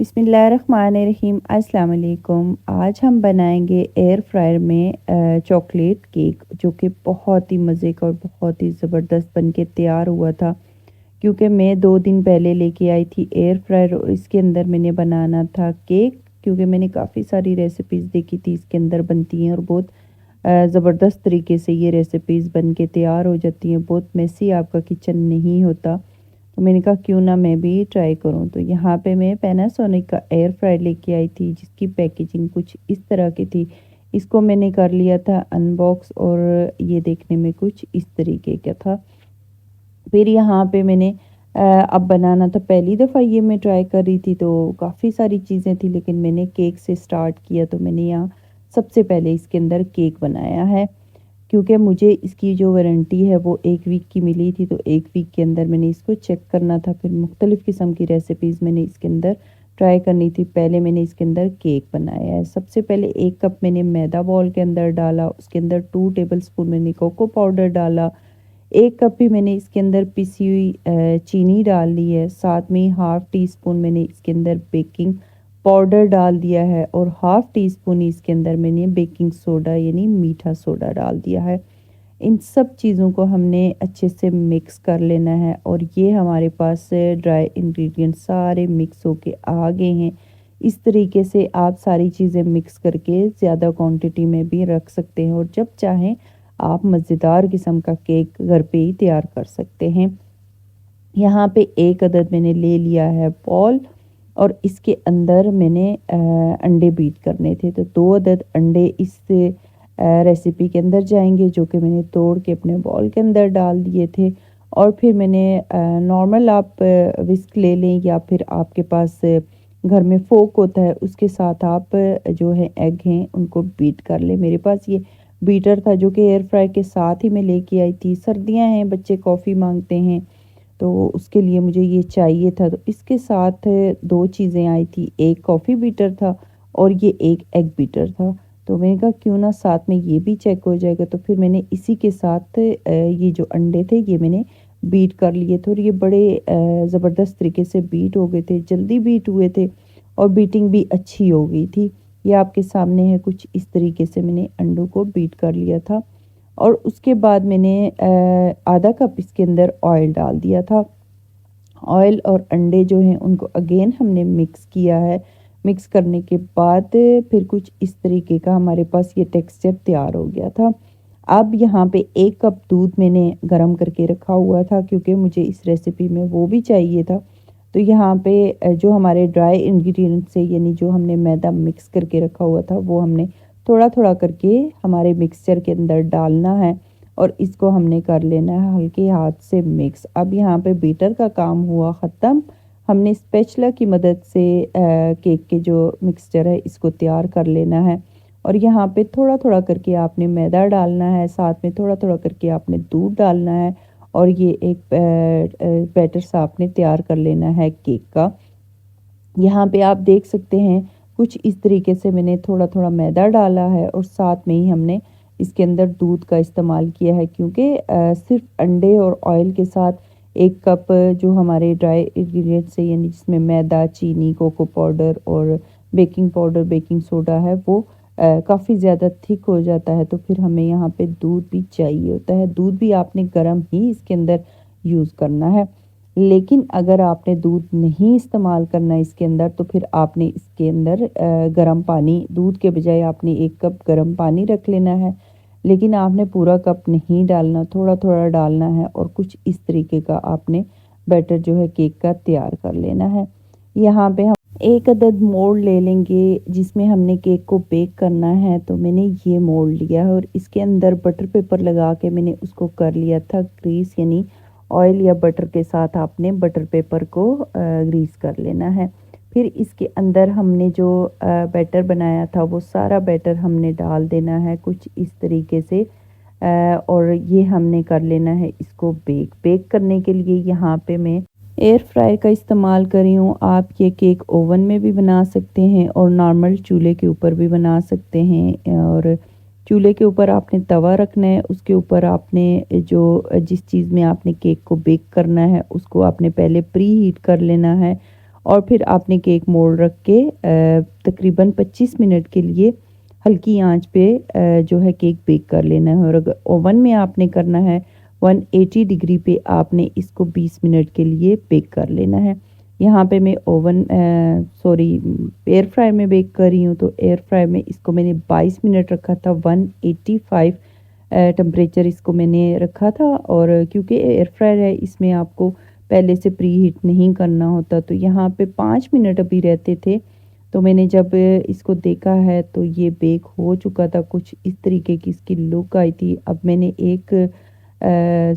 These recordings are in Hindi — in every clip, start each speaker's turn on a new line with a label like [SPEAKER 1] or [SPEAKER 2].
[SPEAKER 1] बिस्मिल्लाहिर्रहमानिर्रहीम। अस्सलाम वालेकुम। आज हम बनाएंगे एयर फ्रायर में चॉकलेट केक, जो कि बहुत ही मज़े का और बहुत ही ज़बरदस्त बन के तैयार हुआ था। क्योंकि मैं 2 दिन पहले लेके आई थी एयर फ्रायर और इसके अंदर मैंने बनाना था केक। क्योंकि मैंने काफ़ी सारी रेसिपीज़ देखी थी इसके अंदर बनती हैं और बहुत ज़बरदस्त तरीके से ये रेसिपीज़ बन के तैयार हो जाती हैं। बहुत मेसी आपका किचन नहीं होता। तो मैंने कहा क्यों ना मैं भी ट्राई करूं। तो यहाँ पे मैं पैनासोनिक का एयर फ्रायर लेके आई थी, जिसकी पैकेजिंग कुछ इस तरह की थी। इसको मैंने कर लिया था अनबॉक्स और ये देखने में कुछ इस तरीके का था। फिर यहाँ पे मैंने अब बनाना था, पहली दफ़ा ये मैं ट्राई कर रही थी तो काफ़ी सारी चीज़ें थी, लेकिन मैंने केक से स्टार्ट किया। तो मैंने यहाँ सबसे पहले इसके अंदर केक बनाया है। क्योंकि मुझे इसकी जो वारंटी है वो 1 वीक की मिली थी, तो 1 वीक के अंदर मैंने इसको चेक करना था। फिर मुख्तलिफ़ किस्म की रेसिपीज़ मैंने इसके अंदर ट्राई करनी थी। पहले मैंने इसके अंदर केक बनाया है। सबसे पहले 1 कप मैंने मैदा बॉल के अंदर डाला, उसके अंदर 2 टेबल स्पून मैंने कोको पाउडर डाला। 1 कप भी मैंने इसके अंदर पिसी हुई चीनी डाल ली है। साथ में ही हाफ़ टी स्पून मैंने इसके अंदर बेकिंग पाउडर डाल दिया है और हाफ़ टी स्पून इसके अंदर मैंने बेकिंग सोडा यानी मीठा सोडा डाल दिया है। इन सब चीज़ों को हमने अच्छे से मिक्स कर लेना है और ये हमारे पास ड्राई इंग्रेडिएंट सारे मिक्स होके आ गए हैं। इस तरीके से आप सारी चीज़ें मिक्स करके ज़्यादा क्वांटिटी में भी रख सकते हैं और जब चाहें आप मज़ेदार किस्म का केक घर पे ही तैयार कर सकते हैं। यहाँ पे 1 अदद मैंने ले लिया है बॉल और इसके अंदर मैंने अंडे बीट करने थे। तो 2 अदद अंडे इस रेसिपी के अंदर जाएंगे, जो कि मैंने तोड़ के अपने बॉल के अंदर डाल दिए थे। और फिर मैंने नॉर्मल आप विस्क ले लें या फिर आपके पास घर में फोक होता है, उसके साथ आप जो है एग हैं उनको बीट कर लें। मेरे पास ये बीटर था जो कि एयर फ्राई के साथ ही मैं लेके आई थी। सर्दियां हैं, बच्चे कॉफ़ी मांगते हैं, तो उसके लिए मुझे ये चाहिए था। तो इसके साथ 2 चीज़ें आई थी, एक कॉफ़ी बीटर था और ये एक एग बीटर था। तो मैंने कहा क्यों ना साथ में ये भी चेक हो जाएगा। तो फिर मैंने इसी के साथ ये जो अंडे थे ये मैंने बीट कर लिए थे और ये बड़े ज़बरदस्त तरीके से बीट हो गए थे, जल्दी बीट हुए थे और बीटिंग भी अच्छी हो गई थी। ये आपके सामने है, कुछ इस तरीके से मैंने अंडों को बीट कर लिया था। और उसके बाद मैंने आधा कप इसके अंदर ऑयल डाल दिया था। ऑयल और अंडे जो हैं उनको अगेन हमने मिक्स किया है। मिक्स करने के बाद फिर कुछ इस तरीके का हमारे पास ये टेक्सचर तैयार हो गया था। अब यहाँ पे 1 कप दूध मैंने गरम करके रखा हुआ था, क्योंकि मुझे इस रेसिपी में वो भी चाहिए था। तो यहाँ पे जो हमारे ड्राई इंग्रेडिएंट्स है, यानी जो हमने मैदा मिक्स करके रखा हुआ था, वो हमने थोड़ा थोड़ा करके हमारे मिक्सचर के अंदर डालना है और इसको हमने कर लेना है हल्के हाथ से मिक्स। अब यहाँ पे बीटर का काम हुआ ख़त्म। हमने स्पैचुला की मदद से केक के जो मिक्सचर है इसको तैयार कर लेना है और यहाँ पे थोड़ा थोड़ा करके आपने मैदा डालना है, साथ में थोड़ा थोड़ा करके आपने दूध डालना है और ये एक बैटर सा आपने तैयार कर लेना है केक का। यहाँ पे आप देख सकते हैं कुछ इस तरीके से मैंने थोड़ा थोड़ा मैदा डाला है और साथ में ही हमने इसके अंदर दूध का इस्तेमाल किया है, क्योंकि सिर्फ अंडे और ऑयल के साथ 1 कप जो हमारे ड्राई इंग्रेडिएंट्स है, यानी जिसमें मैदा, चीनी, कोको पाउडर और बेकिंग पाउडर, बेकिंग सोडा है, वो काफ़ी ज़्यादा थिक हो जाता है। तो फिर हमें यहाँ पे दूध भी चाहिए होता है। दूध भी आपने गर्म ही इसके अंदर यूज़ करना है। लेकिन अगर आपने दूध नहीं इस्तेमाल करना इसके अंदर, तो फिर आपने इसके अंदर गर्म पानी, दूध के बजाय आपने 1 कप गर्म पानी रख लेना है। लेकिन आपने पूरा कप नहीं डालना, थोड़ा थोड़ा डालना है और कुछ इस तरीके का आपने बैटर जो है केक का तैयार कर लेना है। यहाँ पे हम 1 अदद मोल्ड ले लेंगे जिसमें हमने केक को बेक करना है। तो मैंने ये मोल्ड लिया है और इसके अंदर बटर पेपर लगा के मैंने उसको कर लिया था ग्रीस, यानी ऑयल या बटर के साथ आपने बटर पेपर को ग्रीस कर लेना है। फिर इसके अंदर हमने जो बैटर बनाया था वो सारा बैटर हमने डाल देना है कुछ इस तरीके से और ये हमने कर लेना है इसको बेक। बेक करने के लिए यहाँ पे मैं एयर फ्रायर का इस्तेमाल कर रही हूँ। आप ये केक ओवन में भी बना सकते हैं और नॉर्मल चूल्हे के ऊपर भी बना सकते हैं। और चूल्हे के ऊपर आपने तवा रखना है, उसके ऊपर आपने जो जिस चीज़ में आपने केक को बेक करना है उसको आपने पहले प्री हीट कर लेना है और फिर आपने केक मोल्ड रख के तकरीबन 25 मिनट के लिए हल्की आंच पे जो है केक बेक कर लेना है। और अगर ओवन में आपने करना है 180 डिग्री पे आपने इसको 20 मिनट के लिए बेक कर लेना है। यहाँ पे मैं एयर फ्रायर में बेक कर रही हूँ, तो एयर फ्रायर में इसको मैंने 22 मिनट रखा था। 185 टेम्परेचर इसको मैंने रखा था। और क्योंकि एयर फ्रायर है, इसमें आपको पहले से प्री हीट नहीं करना होता, तो यहाँ पे 5 मिनट अभी रहते थे। तो मैंने जब इसको देखा है तो ये बेक हो चुका था, कुछ इस तरीके की इसकी लुक आई थी। अब मैंने एक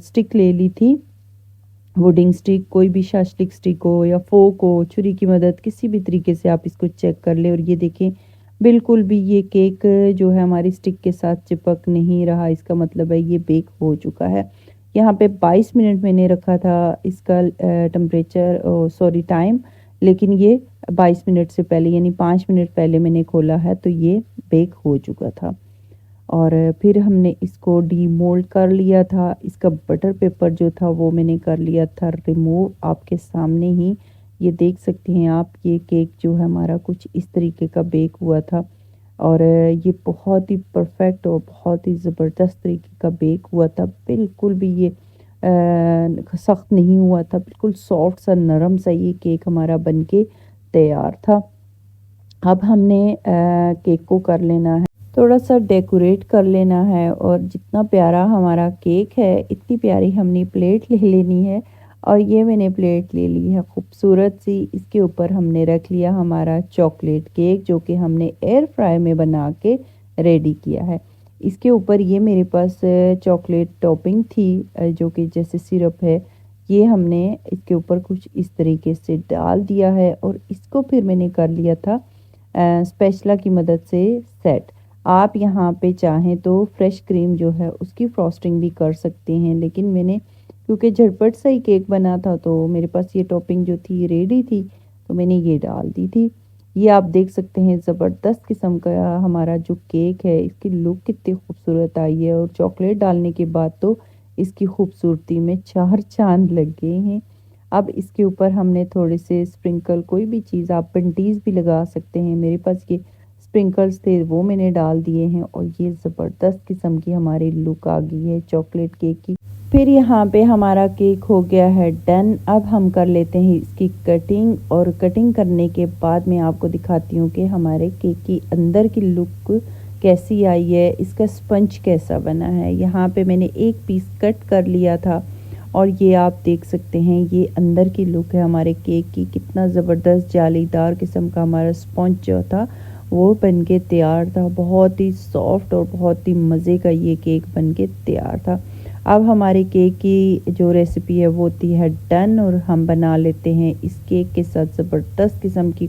[SPEAKER 1] स्टिक ले ली थी, वुडिंग स्टिक, कोई भी शास्टिक स्टिक हो या फोक हो, छुरी की मदद, किसी भी तरीके से आप इसको चेक कर ले। और ये देखें, बिल्कुल भी ये केक जो है हमारी स्टिक के साथ चिपक नहीं रहा, इसका मतलब है ये बेक हो चुका है। यहाँ पे 22 मिनट मैंने रखा था इसका टाइम, लेकिन ये 22 मिनट से पहले यानी 5 मिनट पहले मैंने खोला है, तो ये बेक हो चुका था। और फिर हमने इसको डीमोल्ड कर लिया था। इसका बटर पेपर जो था वो मैंने कर लिया था रिमूव, आपके सामने ही ये देख सकते हैं आप। ये केक जो है हमारा कुछ इस तरीके का बेक हुआ था। और ये बहुत ही परफेक्ट और बहुत ही ज़बरदस्त तरीके का बेक हुआ था। बिल्कुल भी ये सख्त नहीं हुआ था, बिल्कुल सॉफ्ट सा नरम सा ये केक हमारा बनके तैयार था। अब हमने केक को कर लेना है, थोड़ा सा डेकोरेट कर लेना है। और जितना प्यारा हमारा केक है, इतनी प्यारी हमने प्लेट ले लेनी है। और ये मैंने प्लेट ले ली है खूबसूरत सी। इसके ऊपर हमने रख लिया हमारा चॉकलेट केक, जो कि हमने एयर फ्राई में बना के रेडी किया है। इसके ऊपर ये मेरे पास चॉकलेट टॉपिंग थी, जो कि जैसे सिरप है, ये हमने इसके ऊपर कुछ इस तरीके से डाल दिया है। और इसको फिर मैंने कर लिया था स्पैचुला की मदद से सेट। आप यहाँ पे चाहें तो फ्रेश क्रीम जो है उसकी फ्रॉस्टिंग भी कर सकते हैं, लेकिन मैंने क्योंकि झटपट सा ही केक बना था, तो मेरे पास ये टॉपिंग जो थी रेडी थी, तो मैंने ये डाल दी थी। ये आप देख सकते हैं ज़बरदस्त किस्म का हमारा जो केक है, इसकी लुक कितनी खूबसूरत आई है। और चॉकलेट डालने के बाद तो इसकी खूबसूरती में 4 चांद लग गए हैं। अब इसके ऊपर हमने थोड़े से स्प्रिंकल, कोई भी चीज़ आप पेंटीज भी लगा सकते हैं, मेरे पास ये स्प्रिंकल्स थे वो मैंने डाल दिए हैं। और ये ज़बरदस्त किस्म की हमारी लुक आ गई है चॉकलेट केक की। फिर यहाँ पे हमारा केक हो गया है डन। अब हम कर लेते हैं इसकी कटिंग। और कटिंग करने के बाद मैं आपको दिखाती हूँ कि हमारे केक की अंदर की लुक कैसी आई है, इसका स्पंज कैसा बना है। यहाँ पे मैंने एक पीस कट कर लिया था, और ये आप देख सकते हैं ये अंदर की लुक है हमारे केक की। कितना ज़बरदस्त जालीदार किस्म का हमारा स्पंज जो था वो बनके तैयार था। बहुत ही सॉफ्ट और बहुत ही मज़े का ये केक बनके तैयार था। अब हमारे केक की जो रेसिपी है वो होती है डन। और हम बना लेते हैं इस केक के साथ ज़बरदस्त किस्म की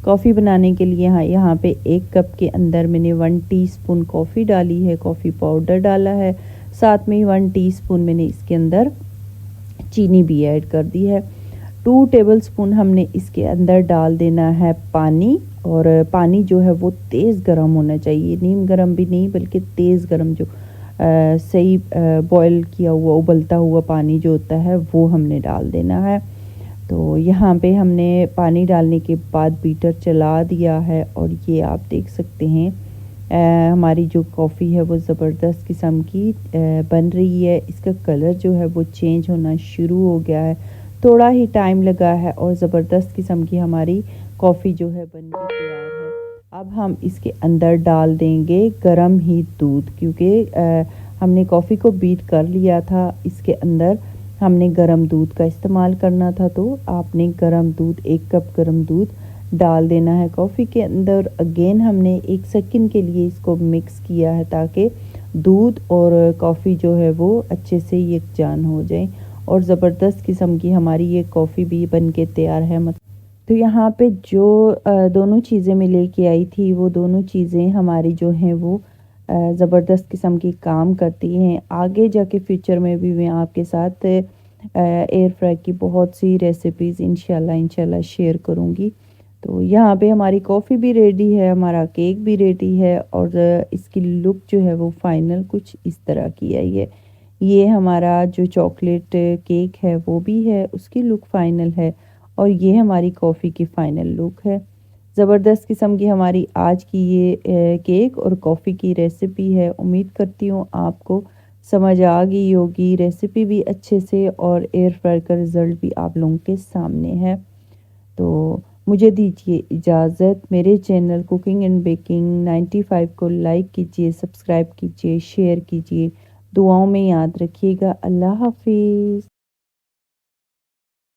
[SPEAKER 1] कॉफ़ी बनाने के लिए यहाँ पे 1 कप के अंदर मैंने 1 टीस्पून कॉफ़ी डाली है, कॉफ़ी पाउडर डाला है, साथ में 1 टीस्पून मैंने इसके अंदर चीनी भी ऐड कर दी है। 2 टेबलस्पून हमने इसके अंदर डाल देना है पानी। और पानी जो है वो तेज़ गर्म होना चाहिए, नीम गर्म भी नहीं बल्कि तेज़ गर्म, जो सही बॉयल किया हुआ उबलता हुआ पानी जो होता है वो हमने डाल देना है। तो यहाँ पे हमने पानी डालने के बाद बीटर चला दिया है। और ये आप देख सकते हैं हमारी जो कॉफ़ी है वो ज़बरदस्त किस्म की बन रही है। इसका कलर जो है वो चेंज होना शुरू हो गया है, थोड़ा ही टाइम लगा है, और ज़बरदस्त किस्म की हमारी कॉफ़ी जो है बन के तैयार है। अब हम इसके अंदर डाल देंगे गरम ही दूध, क्योंकि हमने कॉफ़ी को बीट कर लिया था, इसके अंदर हमने गरम दूध का इस्तेमाल करना था। तो आपने गरम दूध 1 कप गरम दूध डाल देना है कॉफ़ी के अंदर। अगेन हमने 1 सेकंड के लिए इसको मिक्स किया है, ताकि दूध और कॉफ़ी जो है वो अच्छे से यकजान हो जाए। और ज़बरदस्त किस्म की हमारी ये कॉफ़ी भी बन के तैयार है। तो यहाँ पे जो दोनों चीज़ें मैं लेके आई थी, वो दोनों चीज़ें हमारी जो हैं वो ज़बरदस्त किस्म की काम करती हैं। आगे जाके फ्यूचर में भी मैं आपके साथ एयर फ्राई की बहुत सी रेसिपीज़ इंशाल्लाह शेयर करूँगी। तो यहाँ पे हमारी कॉफ़ी भी रेडी है, हमारा केक भी रेडी है, और इसकी लुक जो है वो फाइनल कुछ इस तरह की है। ये हमारा जो चॉकलेट केक है वो भी है, उसकी लुक फाइनल है। और ये हमारी कॉफ़ी की फ़ाइनल लुक है। ज़बरदस्त किस्म की हमारी आज की ये केक और कॉफ़ी की रेसिपी है। उम्मीद करती हूँ आपको समझ आ गई होगी, रेसिपी भी अच्छे से, और एयर फ्रायर का रिज़ल्ट भी आप लोगों के सामने है। तो मुझे दीजिए इजाज़त। मेरे चैनल कुकिंग एंड बेकिंग 95 को लाइक कीजिए, सब्सक्राइब कीजिए, शेयर कीजिए। दुआओं में याद रखिएगा। अल्लाह हाफ़िज़।